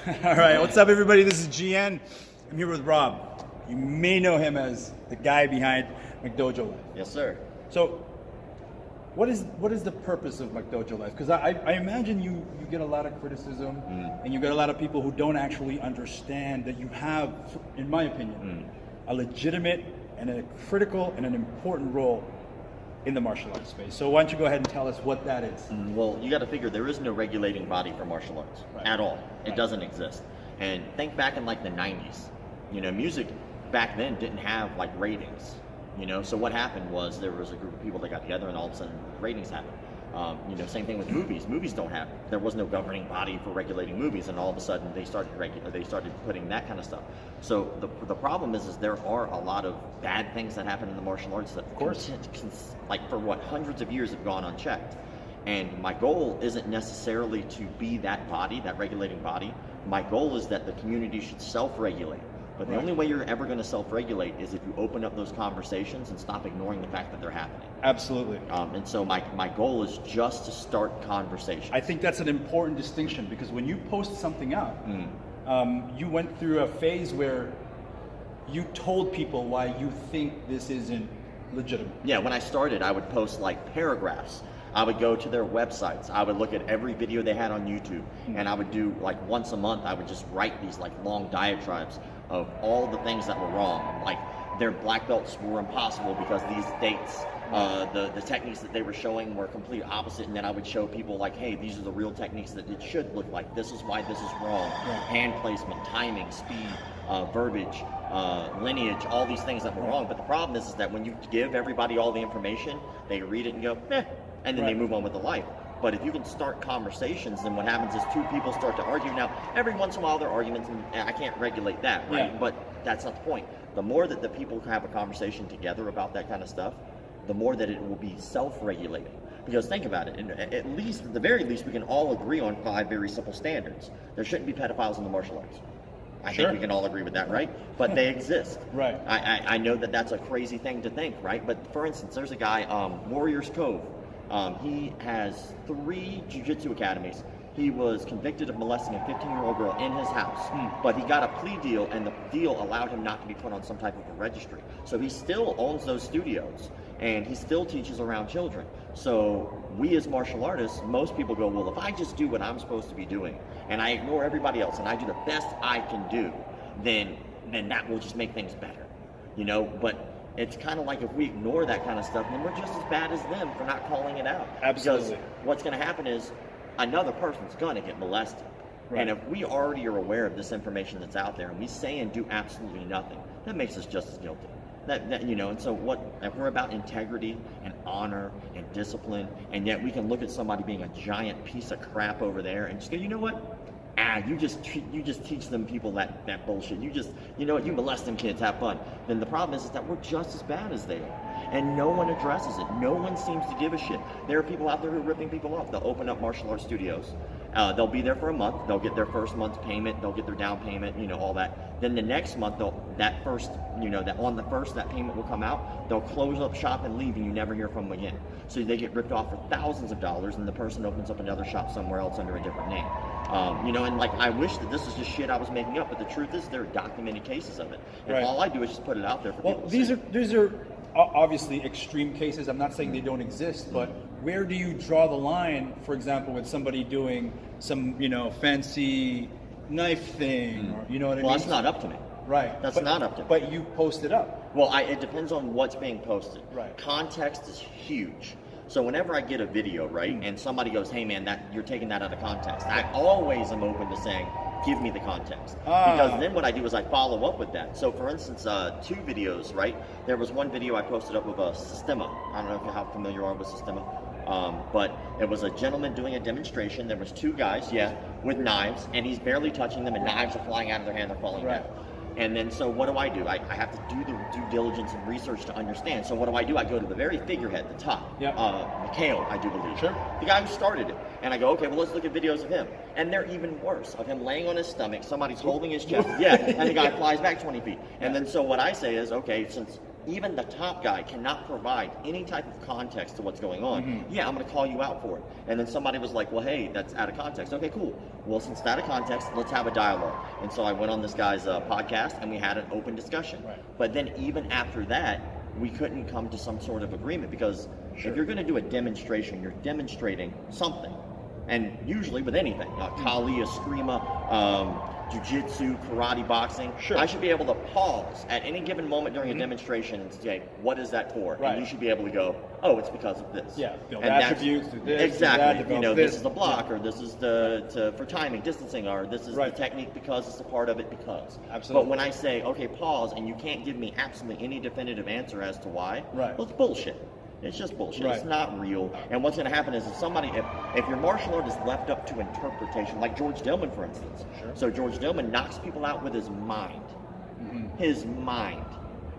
All right, what's up, everybody? This is GN. I'm here with Rob. You may know him as the guy behind McDojo Life. Yes, sir. So, what is the purpose of McDojo Life? Because I imagine you get a lot of criticism, and you get a lot of people who don't actually understand that you have, in my opinion, a legitimate and a critical and an important role in the martial arts space. So why don't you go ahead and tell us what that is? Well, you got to figure there is no regulating body for martial arts at all. It doesn't exist. And think back in like the 90s. You know, music back then didn't have like ratings. You know, so what happened was there was a group of people that got together and all of a sudden ratings happened. You know, same thing with movies. Movies don't have, there was no governing body for regulating movies, and all of a sudden they started putting that kind of stuff. So the problem is there are a lot of bad things that happen in the martial arts that, of course, like for what, hundreds of years have gone unchecked. And my goal isn't necessarily to be that body, that regulating body. My goal is that the community should self-regulate. But the only way you're ever going to self-regulate is if you open up those conversations and stop ignoring the fact that they're happening. Absolutely. And so my goal is just to start conversations. I think that's an important distinction, because when you post something out, you went through a phase where you told people why you think this isn't legitimate. Yeah, when I started, I would post like paragraphs. I would go to their websites. I would look at every video they had on YouTube, and I would do like once a month, I would just write these like long diatribes of all the things that were wrong. Like their black belts were impossible because these dates, the techniques that they were showing were complete opposite, and then I would show people like, hey, these are the real techniques that it should look like. This is why this is wrong. Hand placement, timing, speed, verbiage, lineage, all these things that were wrong. But the problem is that when you give everybody all the information, they read it and go, eh, and then they move on with their life. But if you can start conversations, then what happens is two people start to argue. Now, every once in a while there are arguments, and I can't regulate that, right? Yeah. But that's not the point. The more that the people have a conversation together about that kind of stuff, the more that it will be self-regulating. Because think about it, at the very least, we can all agree on 5 very simple standards. There shouldn't be pedophiles in the martial arts. I think we can all agree with that, right? But they exist. Right. I know that that's a crazy thing to think, right? But for instance, there's a guy, Warriors Cove. He has 3 jiu-jitsu academies. He was convicted of molesting a 15-year-old girl in his house, but he got a plea deal, and the deal allowed him not to be put on some type of a registry. So he still owns those studios, and he still teaches around children. So we as martial artists, most people go, well, if I just do what I'm supposed to be doing, and I ignore everybody else, and I do the best I can do, then that will just make things better, you know? But it's kind of like if we ignore that kind of stuff, then we're just as bad as them for not calling it out. Absolutely. Because what's going to happen is another person's going to get molested. Right. And if we already are aware of this information that's out there, and we say and do absolutely nothing, that makes us just as guilty. That you know, and so if we're about integrity and honor and discipline, and yet we can look at somebody being a giant piece of crap over there and just go, you know what? You just teach them people that bullshit. You know what, you molest them kids, have fun. Then the problem is that we're just as bad as they are. And no one addresses it. No one seems to give a shit. There are people out there who are ripping people off. They'll open up martial arts studios. They'll be there for a month. They'll get their first month's payment. They'll get their down payment, you know, all that. Then the next month, that payment will come out. They'll close up shop and leave, and you never hear from them again. So they get ripped off for thousands of dollars, and the person opens up another shop somewhere else under a different name. You know, and like, I wish that this was just shit I was making up, but the truth is there are documented cases of it. And all I do is just put it out there for people to see. These are obviously extreme cases. I'm not saying they don't exist, but where do you draw the line, for example, with somebody doing some, you know, fancy knife thing, or, you know what I mean? Well, that's not up to me. Right. That's not up to me. But you post it up. Well, it depends on what's being posted. Right. Context is huge. So whenever I get a video, right, and somebody goes, hey man, you're taking that out of context, I always am open to saying, give me the context. Because then what I do is I follow up with that. So for instance, 2 videos, right? There was one video I posted up of a Systema. I don't know how familiar you are with Systema. But it was a gentleman doing a demonstration. There was 2 guys, with knives, and he's barely touching them, and knives are flying out of their hand, they're falling down. And then, so what do? I have to do the due diligence and research to understand. So what do? I go to the very figurehead, the top, Mikhail, I do believe. Sure. The guy who started it. And I go, okay, well, let's look at videos of him. And they're even worse, of him laying on his stomach, somebody's holding his chest, and the guy flies back 20 feet. And then, so what I say is, okay, since even the top guy cannot provide any type of context to what's going on, yeah, I'm going to call you out for it. And then somebody was like, well, hey, that's out of context. Okay, cool. Well, since it's out of context, let's have a dialogue. And so I went on this guy's podcast, and we had an open discussion. Right. But then even after that, we couldn't come to some sort of agreement, because if you're going to do a demonstration, you're demonstrating something. And usually with anything, Kali, Eskrima, jiu-jitsu, karate, boxing, Sure. I should be able to pause at any given moment during a demonstration and say, what is that for? Right. And you should be able to go, oh, it's because of this. Yeah, build And that's- attributes, do this, do exactly. that, You know, develop this this. is the block, or this is for timing, distancing, or this is Right. the technique because it's a part of it because. Absolutely. But when I say, okay, pause, and you can't give me absolutely any definitive answer as to why, Right. well, it's bullshit. It's just bullshit. Right. It's not real. And what's going to happen is if your martial art is left up to interpretation, like George Dillman, for instance. Sure. So George Dillman knocks people out with his mind. His mind.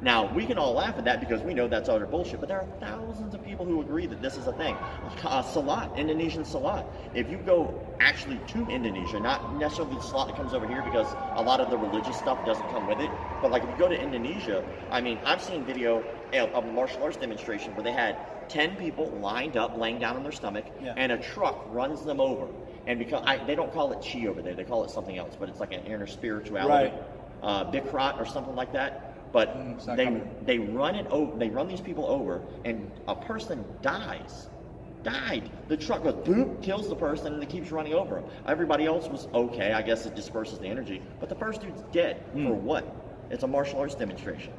Now, we can all laugh at that because we know that's utter bullshit, but there are thousands of people who agree that this is a thing. Salat, Indonesian Salat. If you go actually to Indonesia, not necessarily the Salat that comes over here because a lot of the religious stuff doesn't come with it, but like if you go to Indonesia, I mean, I've seen video of a martial arts demonstration where they had 10 people lined up, laying down on their stomach, Yeah. and a truck runs them over. And because they don't call it chi over there, they call it something else, but it's like an inner spirituality, Bikrat or something like that. But It's not they coming. they run it over. They run these people over, and a person died. The truck goes boop, kills the person, and it keeps running over him. Everybody else was okay. I guess it disperses the energy. But the first dude's dead for what? It's a martial arts demonstration.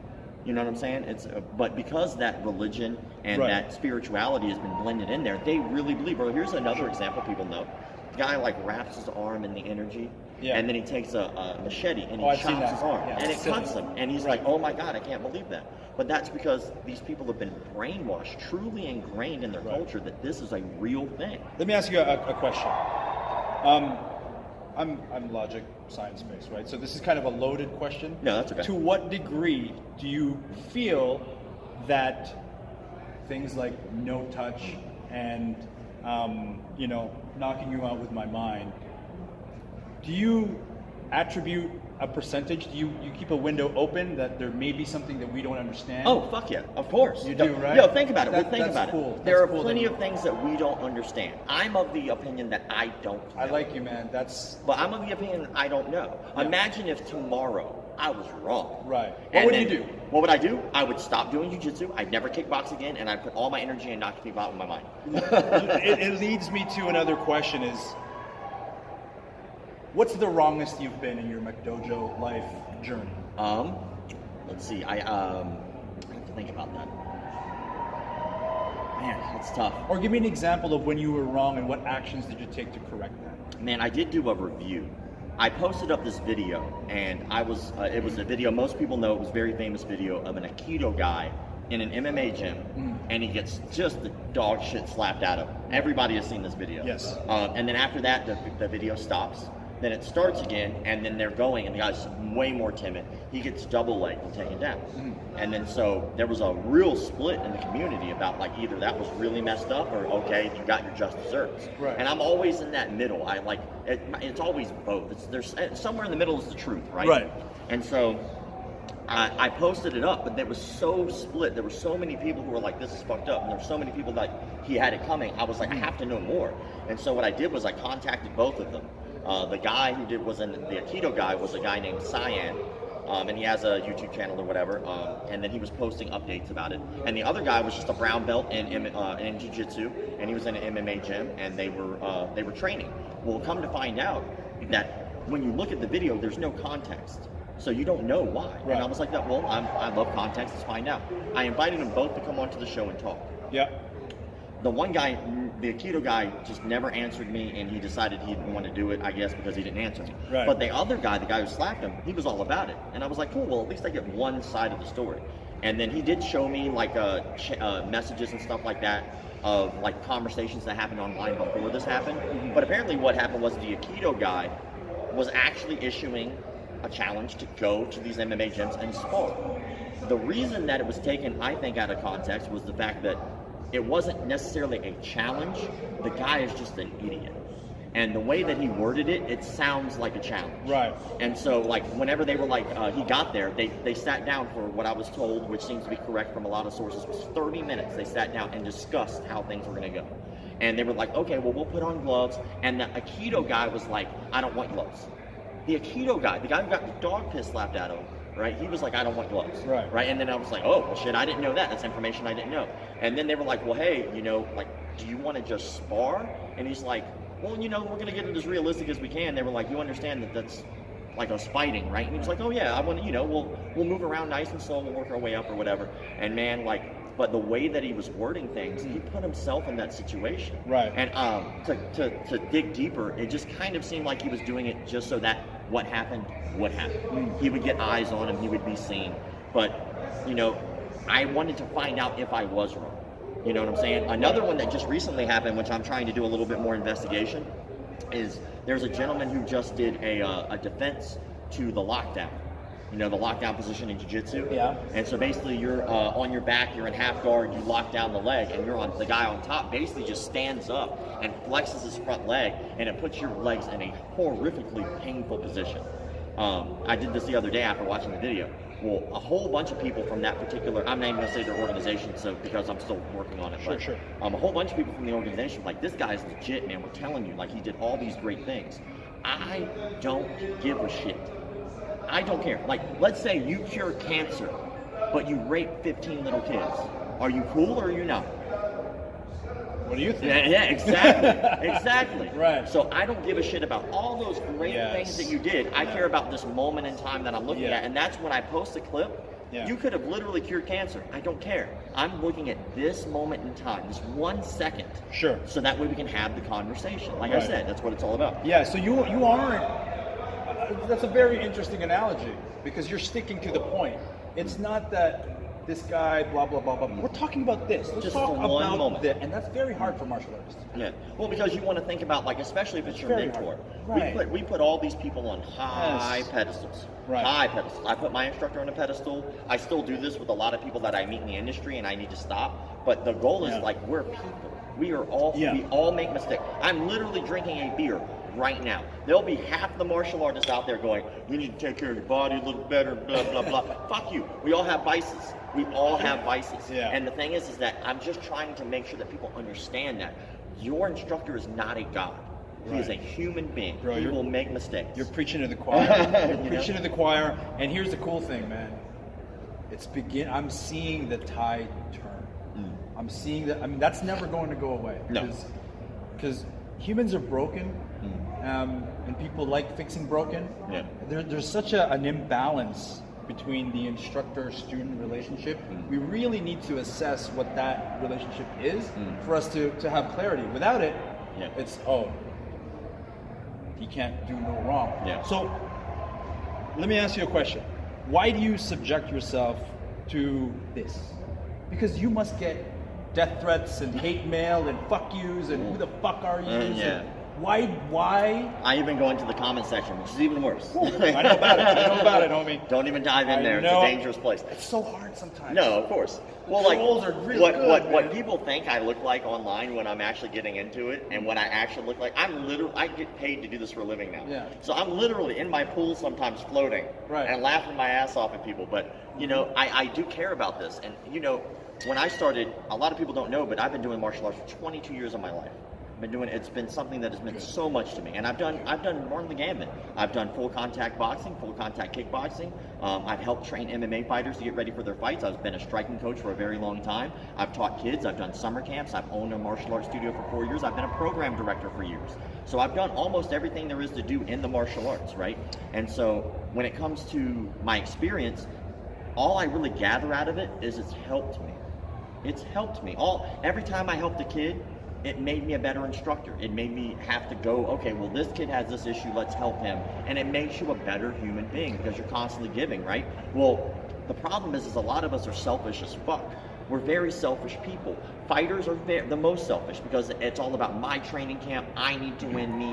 You know what I'm saying? But because that religion and Right. that spirituality has been blended in there, they really believe. Bro, here's another example people know. The guy like wraps his arm in the energy, Yeah. and then he takes a machete and he I've seen chops that. his arm, Yeah, and it it's silly. cuts him. And he's like, oh my God, I can't believe that. But that's because these people have been brainwashed, truly ingrained in their Right. culture that this is a real thing. Let me ask you a question. I'm logic, science based, right? So this is kind of a loaded question. No, that's okay. To what degree do you feel that things like no touch and knocking you out with my mind, do you attribute a percentage? Do you keep a window open that there may be something that we don't understand? Oh, fuck yeah, of course. You do, right? Yo, think about it. That- Think that's about cool. it. There That's are cool plenty that- of things that we don't understand. I'm of the opinion that I don't know. I like you, man. That's But I'm of the opinion that I don't know. Yeah. Imagine if tomorrow I was wrong. right. What And would then- you do? What would I do? I would stop doing jiu-jitsu. I'd never kickbox again, and I'd put all my energy in knocking people out with my mind. it leads me to another question: is what's the wrongest you've been in your McDojo life journey? Let's see. I have to think about that. Man, it's tough. Or give me an example of when you were wrong and what actions did you take to correct that? Man, I did do a review. I posted up this video, and it was a video, most people know it was a very famous video of an Aikido guy in an MMA gym, and he gets just the dog shit slapped out of him. Everybody has seen this video. Yes. And then after that, the video stops. Then it starts again, and then they're going, and the guy's way more timid. He gets double legged and taken down. And then so there was a real split in the community about like either that was really messed up or okay, you got your just desserts. Right. And I'm always in that middle. I like it's always both. There's somewhere in the middle is the truth, right? Right. And so I posted it up, but it was so split. There were so many people who were like, this is fucked up. And there were so many people that he had it coming. I was like, I have to know more. And so what I did was I contacted both of them. The guy who was in the Aikido guy was a guy named Cyan, and he has a YouTube channel or whatever, and then he was posting updates about it. And the other guy was just a brown belt in Jiu-Jitsu, and he was in an MMA gym, and they were training. Well, come to find out that when you look at the video, there's no context. So you don't know why. Right. And I was like, well, I love context, let's find out. I invited them both to come onto the show and talk. Yeah. The one guy, the Aikido guy, just never answered me, and he decided he didn't want to do it, I guess, because he didn't answer me. Right. But the other guy, the guy who slapped him, he was all about it. And I was like, cool, well, at least I get one side of the story. And then he did show me, like, messages and stuff like that of, like, conversations that happened online before this happened. But apparently what happened was the Aikido guy was actually issuing a challenge to go to these MMA gyms and spar. The reason that it was taken, I think, out of context was the fact that it wasn't necessarily a challenge. The guy is just an idiot. And the way that he worded it, it sounds like a challenge. Right. And so, like, whenever they were like, he got there, they sat down for what I was told, which seems to be correct from a lot of sources, was 30 minutes. They sat down and discussed how things were going to go. And they were like, okay, well, we'll put on gloves. And the Aikido guy was like, I don't want gloves. The Aikido guy, the guy who got the dog piss slapped out of him, right? He was like, I don't want gloves. Right. Right. And then I was like, oh, well, shit, I didn't know that. That's information I didn't know. And then they were like, well, hey, you know, like, do you want to just spar? And he's like, well, you know, we're going to get it as realistic as we can. They were like, you understand that that's like us fighting, right? And he was like, oh, yeah, I want to, you know, we'll move around nice and slow. We'll work our way up or whatever. And man, like, but the way that he was wording things, he put himself in that situation. Right. And to dig deeper, it just kind of seemed like he was doing it just so that what happened would happen. He would get eyes on him. He would be seen. But, you know, I wanted to find out if I was wrong. You know what I'm saying? Another one that just recently happened, which I'm trying to do a little bit more investigation, is there's a gentleman who just did a defense to the lockdown. You know, the lockdown position in jiu-jitsu. Yeah. And so basically you're on your back, you're in half guard, you lock down the leg, and the guy on top basically just stands up and flexes his front leg, and it puts your legs in a horrifically painful position. I did this the other day after watching the video. Well, a whole bunch of people from that particular, I'm not even going to say their organization, so because I'm still working on it. Sure. A whole bunch of people from the organization, like, this guy's legit, man. We're telling you, like, he did all these great things. I don't give a shit. I don't care. Like, let's say you cure cancer, but you rape 15 little kids. Are you cool or are you not? What do you think? Yeah, exactly. Exactly. Right. So I don't give a shit about all those great things that you did. I care about this moment in time that I'm looking at, and that's when I post a clip. Yeah. You could have literally cured cancer. I don't care. I'm looking at this moment in time, this 1 second. Sure. So that way we can have the conversation. Like Right. I said, that's what it's all about. Yeah, so you aren't, that's a very interesting analogy, because you're sticking to the point. It's not that this guy, blah, blah, blah, blah. We're talking about this. Let's Just talk for one about moment. this. And that's very hard for martial artists. Yeah. Well, because you want to think about, like, especially if it's your Very mentor. hard. Right. We put all these people on high pedestals. Right. High pedestals. I put my instructor on a pedestal. I still do this with a lot of people that I meet in the industry, and I need to stop. But the goal is, like, we're people. We all make mistakes. I'm literally drinking a beer right now. There'll be half the martial artists out there going, you need to take care of your body a little better, blah, blah, blah. Fuck you. We all have vices. We all have vices. Yeah. And the thing is that I'm just trying to make sure that people understand that your instructor is not a god. He is a human being. Bro, he will make mistakes. You're preaching to the choir. You're preaching to the choir. And here's the cool thing, man. I'm seeing the tide turn. I'm seeing that. I mean, that's never going to go away. No. Because humans are broken, and people like fixing broken. Yeah. There's such an imbalance between the instructor-student relationship. We really need to assess what that relationship is for us to have clarity. Without it, it's, he can't do no wrong. Yeah. So let me ask you a question. Why do you subject yourself to this? Because you must get death threats and hate mail and fuck yous and who the fuck are you? Yeah. Why? I even go into the comment section, which is even worse. I know about it, homie. Don't even dive in there. It's a dangerous place. It's so hard sometimes. No, of course. Well, like, trolls are really good, what man. people think I look like online when I'm actually getting into it, and what I actually look like, I get paid to do this for a living now. Yeah. So I'm literally in my pool sometimes floating and laughing my ass off at people. But, you know, I do care about this. And, you know, when I started, a lot of people don't know, but I've been doing martial arts for 22 years of my life. It's been something that has meant so much to me, and I've done run the gamut. I've done full contact boxing, full contact kickboxing. I've helped train MMA fighters to get ready for their fights. I've been a striking coach for a very long time. I've taught kids. I've done summer camps. I've owned a martial arts studio for 4 years. I've been a program director for years. So I've done almost everything there is to do in the martial arts, right? And so when it comes to my experience, all I really gather out of it is it's helped me. It's helped me. Every time I helped a kid, it made me a better instructor. It made me have to go, okay, well, this kid has this issue, let's help him. And it makes you a better human being because you're constantly giving, right? Well, the problem is a lot of us are selfish as fuck. We're very selfish people. Fighters are the most selfish because it's all about my training camp. I need to win, me,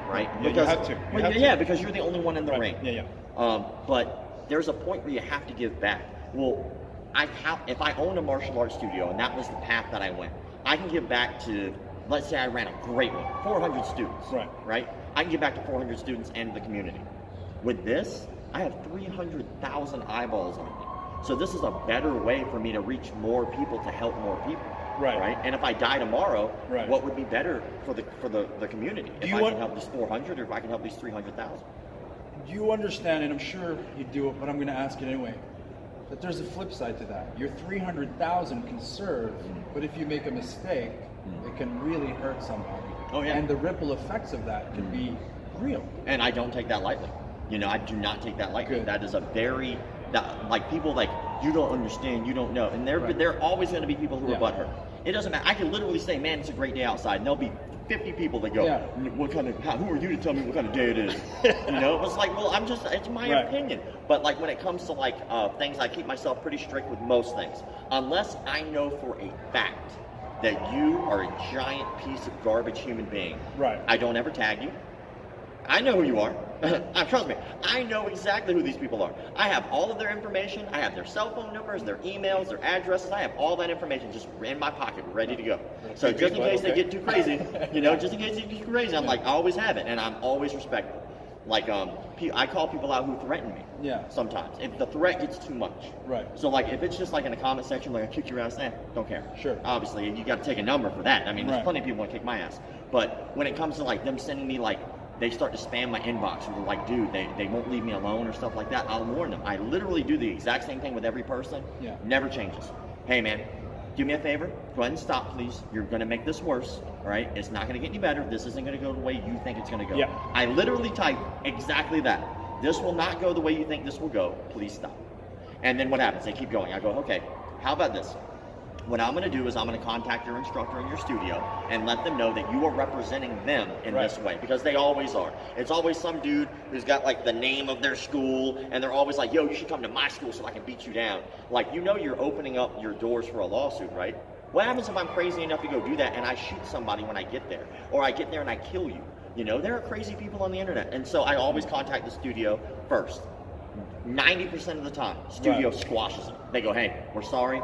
right? Yeah, Because, you have to. Yeah, because you're the only one in the ring. Yeah. But there's a point where you have to give back. Well, if I owned a martial arts studio and that was the path that I went, I can give back to let's say I ran a great one, 400 students, Right. I can get back to 400 students and the community. With this, I have 300,000 eyeballs on me. So this is a better way for me to reach more people, to help more people. Right. And if I die tomorrow, Right. what would be better for the community? If I can help these 400 or if I can help these 300,000? Do you understand, and I'm sure you do, but I'm going to ask it anyway, that there's a flip side to that. Your 300,000 can serve, but if you make a mistake, it can really hurt somebody. Oh, yeah. And the ripple effects of that can be real. And I don't take that lightly. I do not take that lightly. Good. That is like people like, you don't understand, you don't know. And there are always going to be people who are butthurt. It doesn't matter. I can literally say, man, it's a great day outside. And there'll be 50 people that go, who are you to tell me what kind of day it is? It's like, well, it's my opinion. But like when it comes to like things, I keep myself pretty strict with most things. Unless I know for a fact that you are a giant piece of garbage human being. Right. I don't ever tag you. I know who you are. Trust me, I know exactly who these people are. I have all of their information. I have their cell phone numbers, their emails, their addresses. I have all that information just in my pocket, ready to go. So just in case they get too crazy, just in case they get too crazy, I'm like, I always have it, and I'm always respectful. Like, I call people out who threaten me. Yeah. Sometimes, if the threat gets too much. Right. So like, if it's just like in the comment section, like I kick your ass, don't care. Sure. Obviously, you got to take a number for that. I mean, there's Right. plenty of people want to kick my ass. But when it comes to like them sending me like, they start to spam my inbox and they're like, dude, they won't leave me alone or stuff like that, I'll warn them. I literally do the exact same thing with every person. Yeah. Never changes. Hey man, do me a favor, go ahead and stop please. You're gonna make this worse, all right? It's not gonna get any better. This isn't gonna go the way you think it's gonna go. Yeah. I literally type exactly that. This will not go the way you think this will go, please stop. And then what happens? They keep going. I go, okay, how about this? What I'm going to do is I'm going to contact your instructor in your studio and let them know that you are representing them in this way, because they always are. It's always some dude who's got like the name of their school and they're always like, yo, you should come to my school so I can beat you down. Like, you're opening up your doors for a lawsuit, right? What happens if I'm crazy enough to go do that and I shoot somebody when I get there, or I get there and I kill you? There are crazy people on the internet. And so I always contact the studio first. 90% of the time, studio squashes them. They go, hey, we're sorry.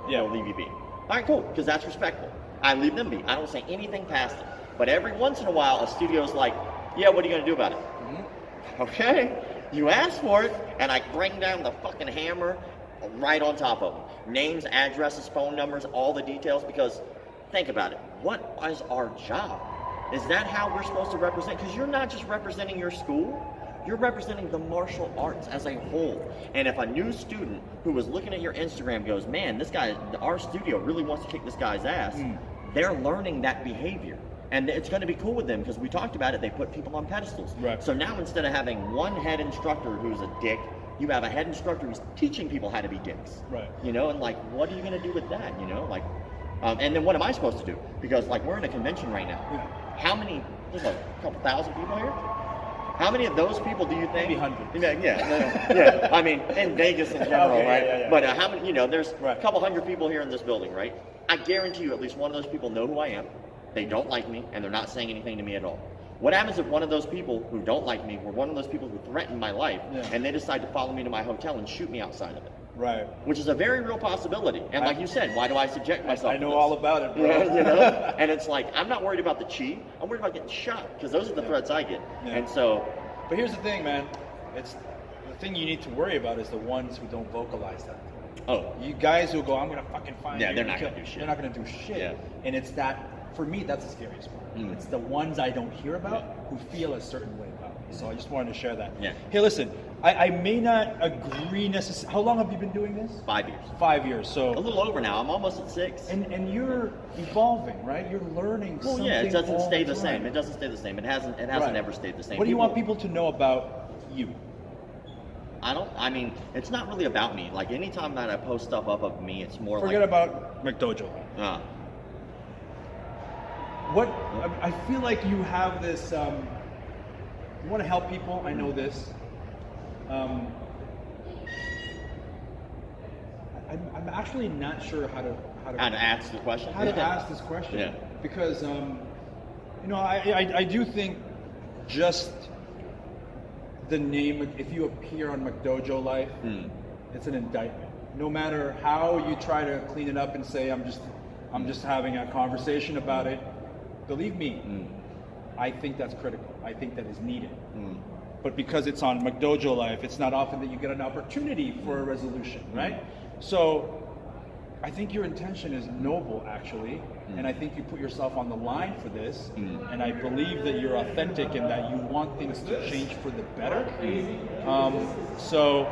Yeah, we'll leave you be. All right, cool, because that's respectful. I leave them be. I don't say anything past it. But every once in a while, a studio's like, yeah, what are you going to do about it? Mm-hmm. Okay, you asked for it, and I bring down the fucking hammer right on top of them. Names, addresses, phone numbers, all the details, because think about it. What is our job? Is that how we're supposed to represent? Because you're not just representing your school. You're representing the martial arts as a whole. And if a new student who was looking at your Instagram goes, man, this guy, our studio really wants to kick this guy's ass, they're learning that behavior. And it's going to be cool with them, because we talked about it, they put people on pedestals. Right. So now instead of having one head instructor who's a dick, you have a head instructor who's teaching people how to be dicks. Right. And like, what are you going to do with that? And then what am I supposed to do? Because like, we're in a convention right now. How many, there's like a couple thousand people here? How many of those people do you think? Maybe hundreds. Yeah. I mean, in Vegas in general, right? Yeah. But how many? There's a couple hundred people here in this building, right? I guarantee you, at least one of those people know who I am. They don't like me, and they're not saying anything to me at all. What happens if one of those people who don't like me were one of those people who threaten my life, and they decide to follow me to my hotel and shoot me outside of it? Right. Which is a very real possibility. And like you said, why do I subject myself to this? I know all about it, bro. And it's like, I'm not worried about the chi. I'm worried about getting shot, because those are the threats I get. And so... But here's the thing, man. It's the thing you need to worry about is the ones who don't vocalize that. Oh. You guys who go, I'm going to fucking find you. Yeah, they're not going to do shit. They're not going to do shit. Yeah. And it's that, for me, that's the scariest part. It's the ones I don't hear about who feel a certain way about me. So I just wanted to share that. Yeah. Hey, listen, I may not agree necessarily. How long have you been doing this? 5 years. 5 years. So a little over now. I'm almost at 6. And you're evolving, right? You're learning something. Well, yeah, it doesn't stay the same. It doesn't stay the same. It hasn't ever stayed the same. What do you want people to know about you? I mean, it's not really about me. Like, anytime that I post stuff up of me, it's more Forget about McDojo. What I feel like you have this. You want to help people. I know this. I'm actually not sure how to ask the question. How to ask this question? Yeah. Because I do think just the name. If you appear on McDojo Life, it's an indictment. No matter how you try to clean it up and say I'm just having a conversation about it, believe me, I think that's critical. I think that is needed. But because it's on McDojo Life, it's not often that you get an opportunity for a resolution, right? So I think your intention is noble, actually, and I think you put yourself on the line for this, and I believe that you're authentic and that you want things to change for the better. So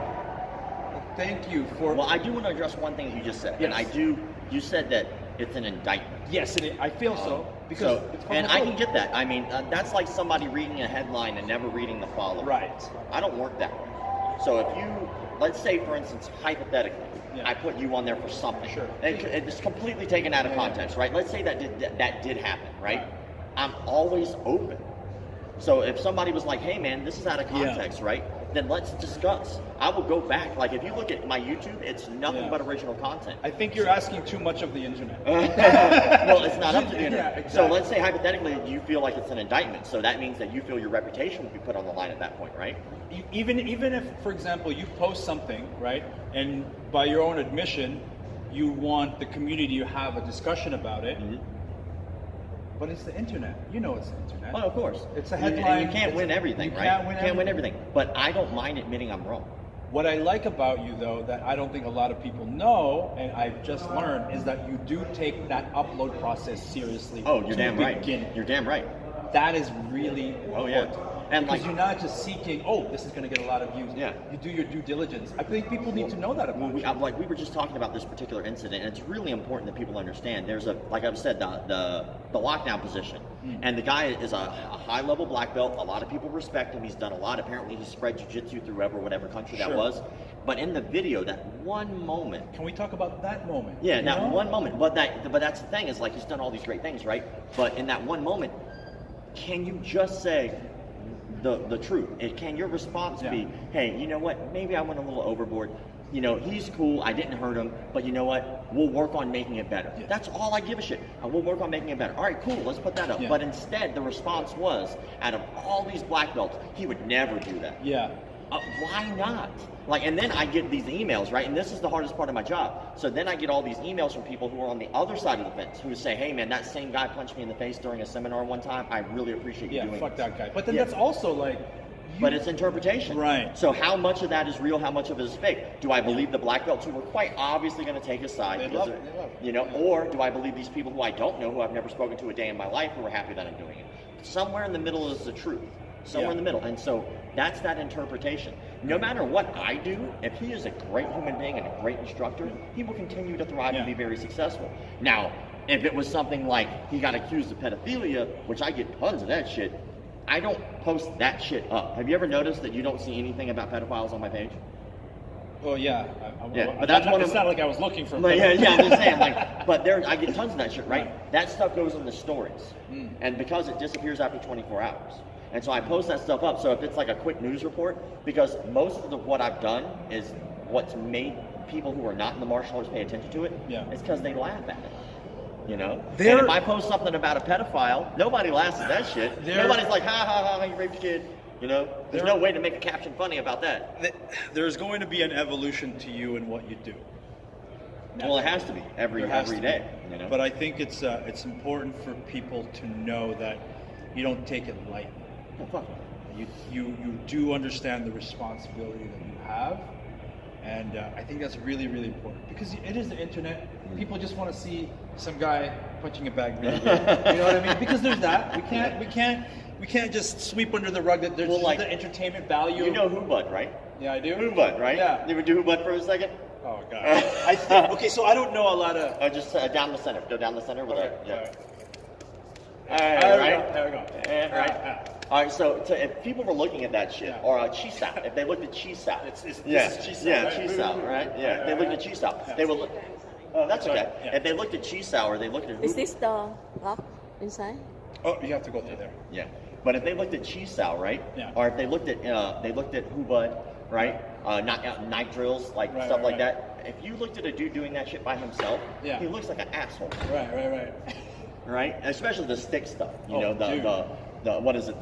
thank you for... Well, I do want to address one thing you just said, Yes. and you said that it's an indictment. Yes, I feel so. Because it's called and McDojo. I can get that. I mean, that's like somebody reading a headline and never reading the follow-up. Right. I don't work that way. So if you, let's say, for instance, hypothetically, I put you on there for something. Sure. It's completely taken out of context, right? Let's say that did happen, right? I'm always open. So if somebody was like, hey man, this is out of context, right? Then let's discuss. I will go back. Like if you look at my YouTube, it's nothing but original content. I think you're asking too much of the internet. Well, it's not up to the internet. Yeah, exactly. So let's say hypothetically you feel like it's an indictment. So that means that you feel your reputation will be put on the line at that point, right? Even if, for example, you post something, right, and by your own admission, you want the community to have a discussion about it, but it's the internet. You know it's the internet. Well, of course. It's a headline. You can't win everything, you right? Can't win everything. But I don't mind admitting I'm wrong. What I like about you, though, that I don't think a lot of people know, and I've just learned, is that you do take that upload process seriously. Oh, you're damn right. Beginning. You're damn right. That is really important. Oh, yeah. And because like, you're not just seeking, oh, this is going to get a lot of views. Yeah. You do your due diligence. I think people need to know that about you. Like we were just talking about this particular incident, and it's really important that people understand. There's like I've said, the lockdown position, and the guy is a high-level black belt. A lot of people respect him. He's done a lot. Apparently, he spread jiu-jitsu through whatever country that was. But in the video, that one moment. Can we talk about that moment? Yeah, that one moment. But that's the thing is like he's done all these great things, right? But in that one moment, can you just say the truth? Can your response be, hey, you know what? Maybe I went a little overboard. You know, he's cool. I didn't hurt him. But you know what? We'll work on making it better. Yeah. That's all I give a shit. We'll work on making it better. All right, cool. Let's put that up. Yeah. But instead, the response was, out of all these black belts, he would never do that. Yeah. Why not? Like, and then I get these emails, right? And this is the hardest part of my job. So then I get all these emails from people who are on the other side of the fence who say, hey man, that same guy punched me in the face during a seminar one time. I really appreciate you doing it. Yeah, fuck that guy. But then that's also like... But it's interpretation. Right. So how much of that is real, how much of it is fake? Do I believe the black belts who were quite obviously going to take his side? They love it. You know, or do I believe these people who I don't know, who I've never spoken to a day in my life, who are happy that I'm doing it? Somewhere in the middle is the truth. Somewhere in the middle. And so that's that interpretation. No matter what I do, if he is a great human being and a great instructor, he will continue to thrive and be very successful. Now, if it was something like he got accused of pedophilia, which I get tons of that shit, I don't post that shit up. Have you ever noticed that you don't see anything about pedophiles on my page? Well, yeah. But that's one of it's not like I was looking for. Yeah, I'm just saying, like, but I get tons of that shit, right? That stuff goes in the stories, and because it disappears after 24 hours, and so I post that stuff up. So if it's like a quick news report, because most of what I've done is what's made people who are not in the martial arts pay attention to it. Yeah, it's because they laugh at it. You know, and if I post something about a pedophile, nobody laughs at that shit. Nobody's like, ha ha ha, you raped a kid. You know, there's no way to make a caption funny about that. There's going to be an evolution to you and what you do. Well, it has to be every day. You know? But I think it's important for people to know that you don't take it lightly. You do understand the responsibility that you have. And I think that's really, really important because it is the internet. People just want to see some guy punching a bag. You know what I mean? Because there's that. We can't just sweep under the rug that there's just the entertainment value. You know Who Bud, right? Yeah, I do. Who Bud, right? Yeah. You ever do Who Bud for a second? Oh god. I think, okay, so I don't know a lot of. Oh, just down the center. Go down the center with that. Yeah. There we go. Right. All right, so if people were looking at that shit, or Chisao, if they looked at Chisao, this is Chisao, Chisao, right? Yeah, if they looked at Chisao, they would look. Oh, that's okay. Yeah. If they looked at Chisao or they looked at. Is this the lock inside? Oh, you have to go through there. Yeah, but if they looked at Chisao, right? Yeah. Or if they looked at Who Bud, right? Night drills, stuff like that. If you looked at a dude doing that shit by himself, he looks like an asshole. Right. Right, especially the stick stuff. You know the what is it?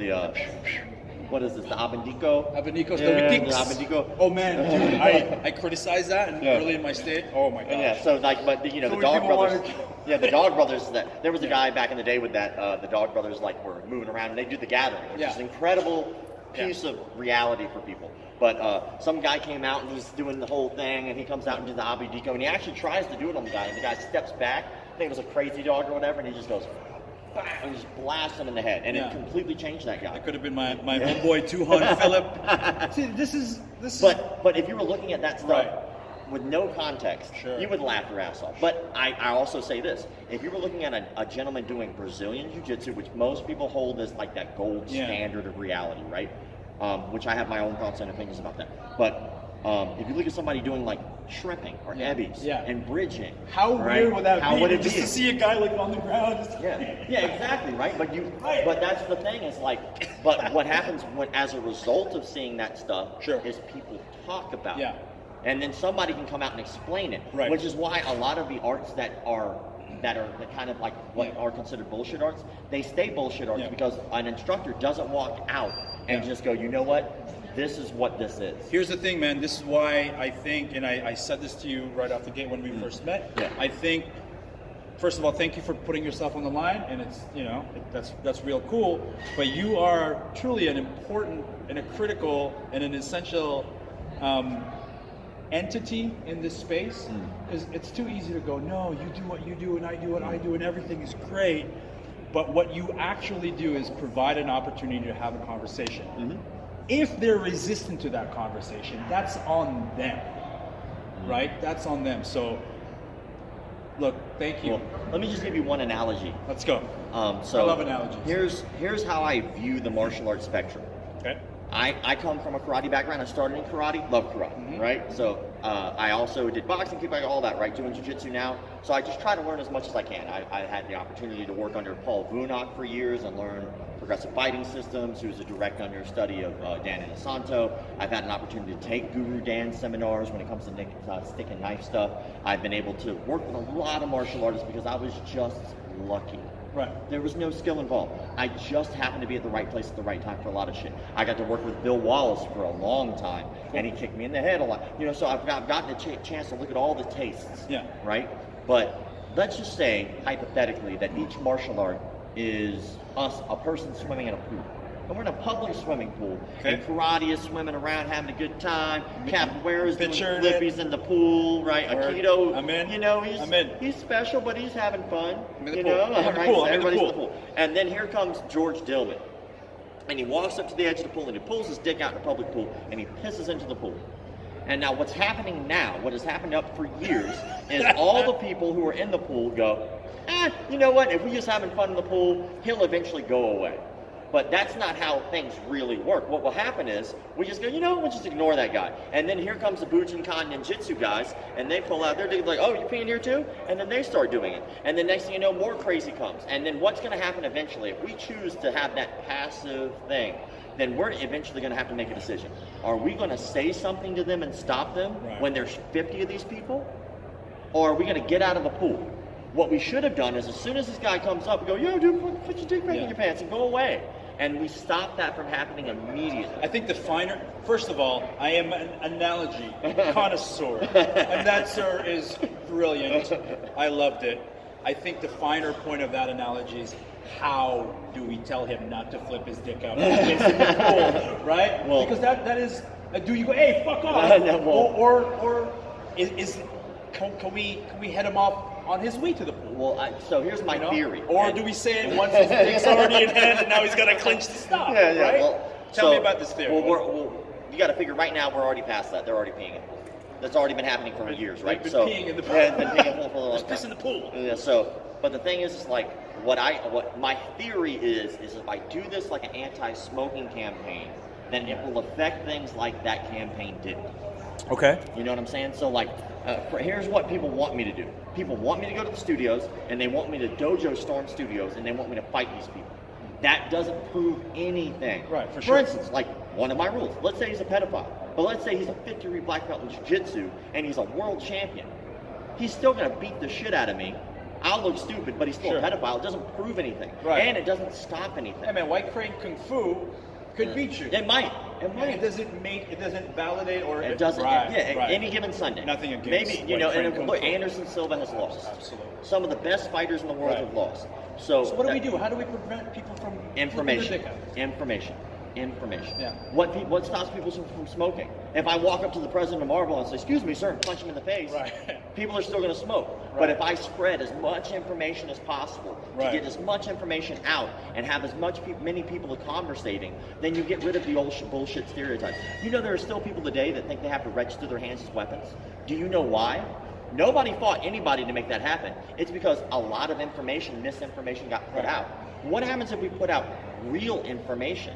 what is this, the Abanico? Abanicos, Yeah, the the Wikinks. Abanico. Oh man, dude, I criticized that early in my stay. Oh my gosh. Yeah, so like, but you know, So the many Dog people Brothers. wanted- Yeah, the Dog Brothers. That there was a guy back in the day with that. The Dog Brothers like were moving around and they do the Gathering, which is an incredible piece of reality for people. But some guy came out and he's doing the whole thing, and he comes out and does the Abanico, and he actually tries to do it on the guy, and the guy steps back. I think it was a crazy dog or whatever, and he just goes. And just blasts him in the head, and it completely changed that guy. That could have been my homeboy 200 Philip. See, this is. But if you were looking at that stuff with no context, you would laugh your ass off. But I also say this: if you were looking at a gentleman doing Brazilian Jiu-Jitsu, which most people hold as like that gold standard of reality, right? Which I have my own thoughts and opinions about that. But if you look at somebody doing like shrimping or ebbies and bridging, how weird would that be? How would it just be? To see a guy like on the ground. Yeah, exactly, right. But but that's the thing is like, but what happens as a result of seeing that stuff is people talk about it, and then somebody can come out and explain it, which is why a lot of the arts that are the kind of like what are considered bullshit arts, they stay bullshit arts because an instructor doesn't walk out and just go, you know what? This is what this is. Here's the thing, man. This is why I think, and I said this to you right off the gate when we first met. I think, first of all, thank you for putting yourself on the line, and it's that's real cool. But you are truly an important and a critical and an essential entity in this space. Because it's too easy to go, no, you do what you do, and I do what I do, and everything is great. But what you actually do is provide an opportunity to have a conversation. If they're resistant to that conversation, that's on them, right? That's on them. So, look, thank you. Well, let me just give you one analogy. Let's go. So I love analogies. Here's how I view the martial arts spectrum. Okay. I come from a karate background. I started in karate, love karate, right? So I also did boxing, kickboxing, all that, right? Doing jiu-jitsu now. So I just try to learn as much as I can. I had the opportunity to work under Paul Vunak for years and learn progressive fighting systems, who's a direct understudy of Dan Inosanto. I've had an opportunity to take Guru Dan seminars when it comes to stick and knife stuff. I've been able to work with a lot of martial artists because I was just lucky. Right. There was no skill involved. I just happened to be at the right place at the right time for a lot of shit. I got to work with Bill Wallace for a long time, and he kicked me in the head a lot. You know, so I've gotten a chance to look at all the tastes. Yeah. Right? But let's just say, hypothetically, that each martial art is a person swimming in a pool. And we're in a public swimming pool, and karate is swimming around having a good time. Capoeira is doing flippies in the pool, right? Aikido, I'm in. You know, he's he's special, but he's having fun. You know, everybody's in the pool. And then here comes George Dillman, and he walks up to the edge of the pool and he pulls his dick out in the public pool and he pisses into the pool. And now what's happening now, what has happened up for years, is all the people who are in the pool go, you know what? If we're just having fun in the pool, he'll eventually go away. But that's not how things really work. What will happen is, we just go, you know, we'll just ignore that guy. And then here comes the Bujinkan Ninjutsu guys, and they pull out, they're like, oh, you peeing here too? And then they start doing it. And then next thing you know, more crazy comes. And then what's going to happen eventually, if we choose to have that passive thing, then we're eventually going to have to make a decision. Are we going to say something to them and stop them when there's 50 of these people? Or are we going to get out of the pool? What we should have done is, as soon as this guy comes up, we go, yo, dude, put your dick back in your pants and go away. And we stop that from happening immediately. I think first of all, I am an analogy connoisseur. And that, sir, is brilliant. I loved it. I think the finer point of that analogy is, how do we tell him not to flip his dick out? Right? Well, because that is, do you go, hey, fuck off? Or can we head him off on his way to the pool? Well, so here's my theory. Or do we say it once his dick's already in hand and now he's got to clinch to stop? Right? Well, Tell me about this theory. Well, you got to figure right now we're already past that. They're already peeing in the pool. That's already been happening for years, right? They've been peeing in the pool. Yeah, been peeing in the pool for a long time. Just piss in the pool. Yeah, but the thing is like, what my theory is if I do this like an anti-smoking campaign, then it will affect things like that campaign didn't. Okay. You know what I'm saying? So like, here's what people want me to do. People want me to go to the studios, and they want me to dojo storm studios, and they want me to fight these people. That doesn't prove anything. Right, for sure. For instance, like one of my rules, let's say he's a pedophile, but let's say he's a 50-degree black belt in jiu-jitsu, and he's a world champion. He's still going to beat the shit out of me. I'll look stupid, but he's still a pedophile. It doesn't prove anything. Right. And it doesn't stop anything. Hey man, White Crane Kung Fu could beat you. It might. It might. It doesn't validate or It doesn't. Right, yeah, right. any given Sunday. Nothing against, Maybe you like, know. trained And kung look, fu. Anderson Silva has lost. Absolutely. Some of the best fighters in the world Right. have lost. So So what do we do? How do we prevent people from Information. flipping their dick out? Information. Yeah. What stops people from smoking? If I walk up to the president of Marvel and say, "Excuse me, sir," and punch him in the face, Right. people are still going to smoke. But Right. if I spread as much information as possible to Right. get as much information out and have as many people conversating, then you get rid of the old bullshit stereotypes. You know, there are still people today that think they have to register their hands as weapons. Do you know why? Nobody fought anybody to make that happen. It's because a lot of misinformation got put Right. out. What happens if we put out real information?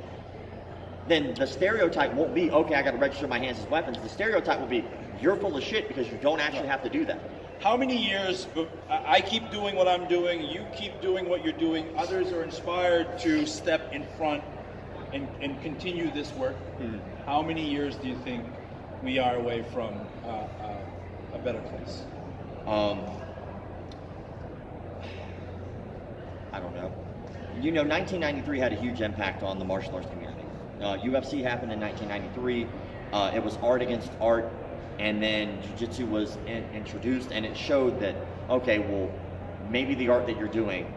Then the stereotype won't be, okay, I got to register my hands as weapons. The stereotype will be, you're full of shit because you don't actually have to do that. How many years, I keep doing what I'm doing, you keep doing what you're doing, others are inspired to step in front and continue this work. Mm-hmm. How many years do you think we are away from a better place? I don't know. You know, 1993 had a huge impact on the martial arts community. UFC happened in 1993. It was art against art, and then jiu-jitsu was introduced, and it showed that, okay, well, maybe the art that you're doing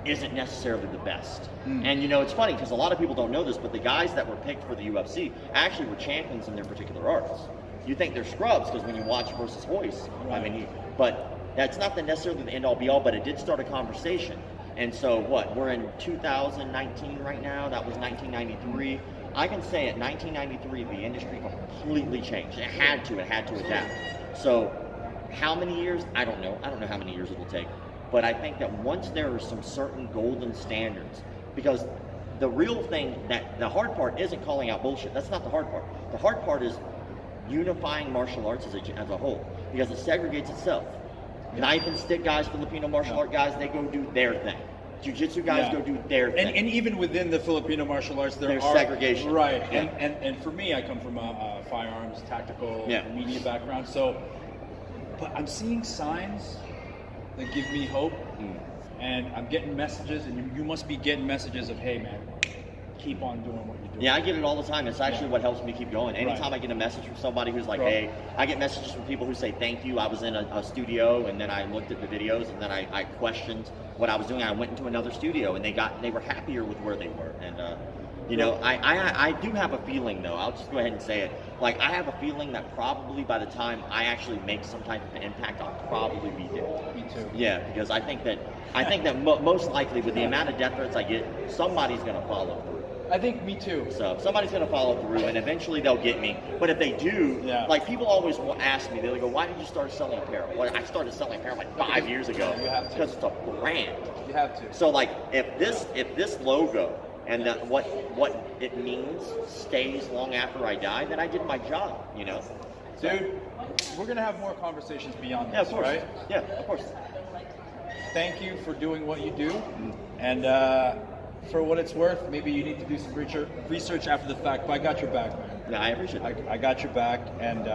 isn't necessarily the best. And you know, it's funny because a lot of people don't know this, but the guys that were picked for the UFC actually were champions in their particular arts. You think they're scrubs because when you watch versus Hoist, I mean, but that's not necessarily the end all be all, but it did start a conversation. And so what, we're in 2019 right now, that was 1993. I can say at 1993, the industry completely changed. It had to adapt. So how many years? I don't know how many years it'll take. But I think that once there are some certain golden standards, because the real thing, that the hard part isn't calling out bullshit. That's not the hard part. The hard part is unifying martial arts as a whole, because it segregates itself. Knife and stick guys, Filipino martial art guys, they go do their thing. Jiu-jitsu guys go do their thing. And even within the Filipino martial arts, there's segregation. Right. Yeah. And for me, I come from a firearms, tactical, media background. So, but I'm seeing signs that give me hope. And I'm getting messages, and you must be getting messages of, hey, man, keep on doing what you're doing. Yeah, I get it all the time. It's actually what helps me keep going. Anytime I get a message from somebody who's like, hey, I get messages from people who say thank you. I was in a studio, and then I looked at the videos, and then I questioned what I was doing. I went into another studio, and they were happier with where they were. And you know, I do have a feeling, though. I'll just go ahead and say it. Like, I have a feeling that probably by the time I actually make some type of an impact, I'll probably be dead. Me too. Yeah, because I think that most likely with the amount of death threats I get, somebody's going to follow through. I think me too. So somebody's going to follow through, and eventually they'll get me. But if they do, like, people always will ask me, they'll go, why did you start selling apparel? Well, I started selling apparel like 5 years ago. You have to. Because it's a brand. You have to. So like, if this logo and that what it means stays long after I die, then I did my job, you know. So, Dude, we're going to have more conversations beyond yeah, this, of course. right? Yeah, of course. Thank you for doing what you do. And for what it's worth, maybe you need to do some research after the fact, but I got your back, man. Yeah, I appreciate that. I got your back, and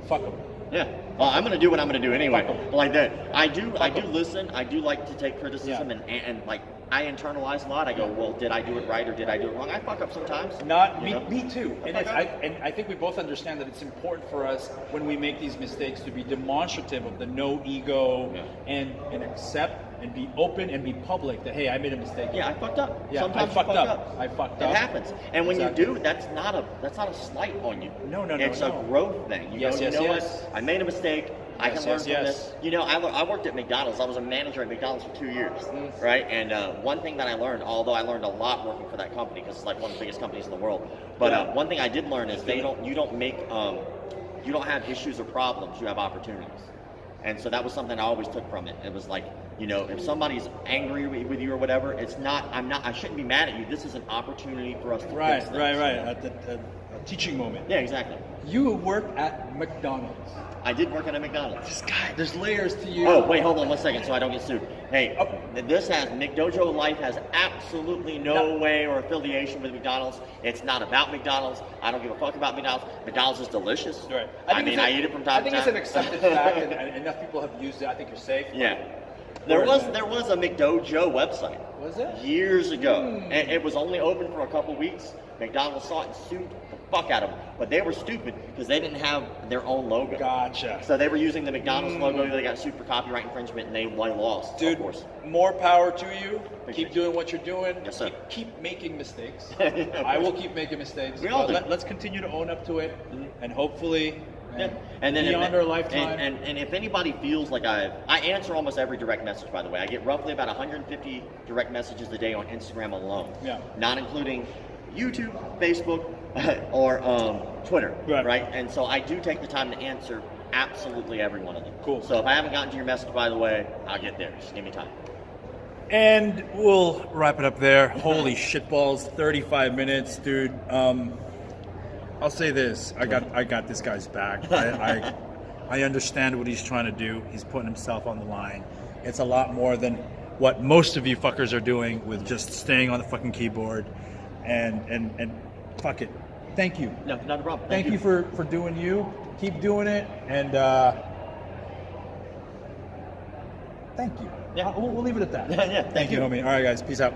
fuck them. Yeah. Well, I'm gonna do what I'm gonna do anyway. Fuck 'em. Like that. I do Fuck 'em. listen. I do like to take criticism and like I internalize a lot. I go, well, did I do it right or did I do it wrong? I fuck up sometimes. Not you me, know? me too. And fuck up. I think we both understand that it's important for us when we make these mistakes to be demonstrative of the no ego and accept and be open and be public that, hey, I made a mistake. Yeah, I fucked up. Yeah, Sometimes I fucked you fuck up. I fucked up. It happens. And when Exactly. you do, that's not a slight on you. No, It's a growth thing. You Yes, know, yes, you know yes. what? I made a mistake. I Yes, can learn yes, from yes. this. You know, I worked at McDonald's. I was a manager at McDonald's for 2 years, right? And one thing that I learned, although I learned a lot working for that company because it's like one of the biggest companies in the world, but one thing I did learn is you don't have issues or problems. You have opportunities. And so that was something I always took from it. It was like, you know, if somebody's angry with you or whatever, I shouldn't be mad at you. This is an opportunity for us to fix things. Right. At the teaching moment. Yeah, exactly. You work at McDonald's. I did work at a McDonald's. This guy, there's layers to you. Oh, wait, hold on 1 second so I don't get sued. Hey, McDojo Life has absolutely no way or affiliation with McDonald's. It's not about McDonald's. I don't give a fuck about McDonald's. McDonald's is delicious. Right. I eat it from time to time. I think it's an accepted fact, and enough people have used it. I think you're safe. Yeah. There was a McDojo website. Was it? Years ago. And it was only open for a couple weeks. McDonald's saw it and sued the fuck out of them. But they were stupid because they didn't have their own logo. Gotcha. So they were using the McDonald's logo. They got sued for copyright infringement and they lost. Dude, of course. more power to you. Thank Keep you. doing what you're doing. Yes, sir. Keep making mistakes. Yeah, I will keep making mistakes. We all do. Let's continue to own up to it, and hopefully, Yeah. And then beyond our lifetime. And if anybody feels like I answer almost every direct message, by the way. I get roughly about 150 direct messages a day on Instagram alone. Yeah. Not including YouTube, Facebook, or Twitter. Right. And so I do take the time to answer absolutely every one of them. Cool. So if I haven't gotten to your message, by the way, I'll get there. Just give me time. And we'll wrap it up there. Holy shitballs, 35 minutes, dude. I'll say this: I got this guy's back. I understand what he's trying to do. He's putting himself on the line. It's a lot more than what most of you fuckers are doing with just staying on the fucking keyboard. And fuck it. Thank you. No, not a problem. Thank you for doing you. Keep doing it. And thank you. Yeah. We'll leave it at that. Yeah, thank Thank you, you. homie. All right, guys. Peace out.